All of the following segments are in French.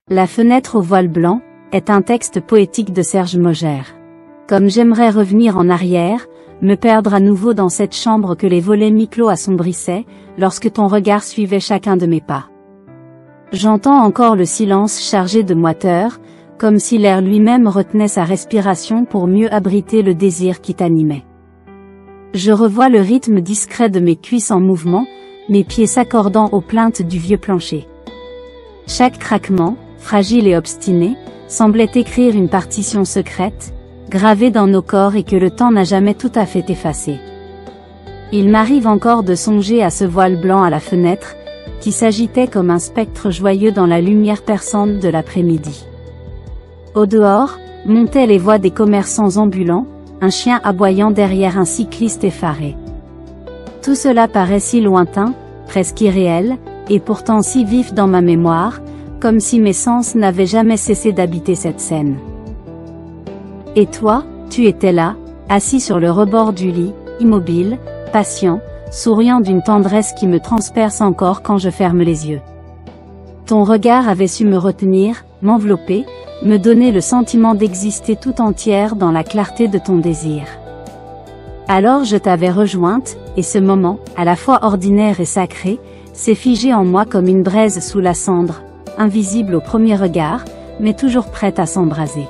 La fenêtre au voile blanc est un texte poétique de Serge Mauger. Comme j'aimerais revenir en arrière, me perdre à nouveau dans cette chambre que les volets mi-clos assombrissaient, lorsque ton regard suivait chacun de mes pas. J'entends encore le silence chargé de moiteur, comme si l'air lui-même retenait sa respiration pour mieux abriter le désir qui t'animait. Je revois le rythme discret de mes cuisses en mouvement, mes pieds s'accordant aux plaintes du vieux plancher. Chaque craquement, fragile et obstiné, semblait écrire une partition secrète, gravée dans nos corps et que le temps n'a jamais tout à fait effacée. Il m'arrive encore de songer à ce voile blanc à la fenêtre, qui s'agitait comme un spectre joyeux dans la lumière perçante de l'après-midi. Au dehors, montaient les voix des commerçants ambulants, un chien aboyant derrière un cycliste effaré. Tout cela paraît si lointain, presque irréel, et pourtant si vif dans ma mémoire, comme si mes sens n'avaient jamais cessé d'habiter cette scène. Et toi, tu étais là, assis sur le rebord du lit, immobile, patient, souriant d'une tendresse qui me transperce encore quand je ferme les yeux. Ton regard avait su me retenir, m'envelopper, me donner le sentiment d'exister tout entière dans la clarté de ton désir. Alors je t'avais rejointe, et ce moment, à la fois ordinaire et sacré, s'est figé en moi comme une braise sous la cendre, invisible au premier regard, mais toujours prête à s'embraser.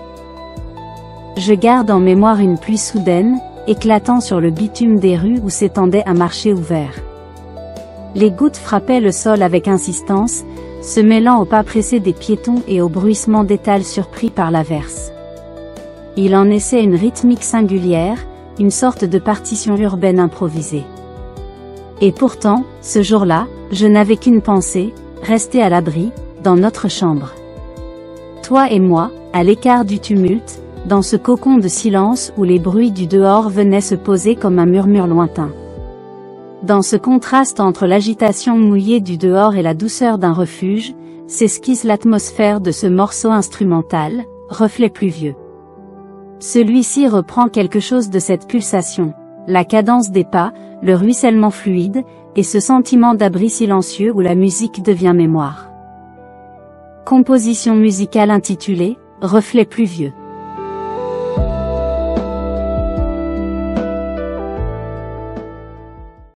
Je garde en mémoire une pluie soudaine, éclatant sur le bitume des rues où s'étendait un marché ouvert. Les gouttes frappaient le sol avec insistance, se mêlant au pas pressé des piétons et au bruissement d'étals surpris par l'averse. Il en naissait une rythmique singulière, une sorte de partition urbaine improvisée. Et pourtant, ce jour-là, je n'avais qu'une pensée, rester à l'abri, dans notre chambre. Toi et moi, à l'écart du tumulte, dans ce cocon de silence où les bruits du dehors venaient se poser comme un murmure lointain. Dans ce contraste entre l'agitation mouillée du dehors et la douceur d'un refuge, s'esquisse l'atmosphère de ce morceau instrumental, reflet pluvieux. Celui-ci reprend quelque chose de cette pulsation, la cadence des pas, le ruissellement fluide, et ce sentiment d'abri silencieux où la musique devient mémoire. Composition musicale intitulée « Reflet pluvieux ».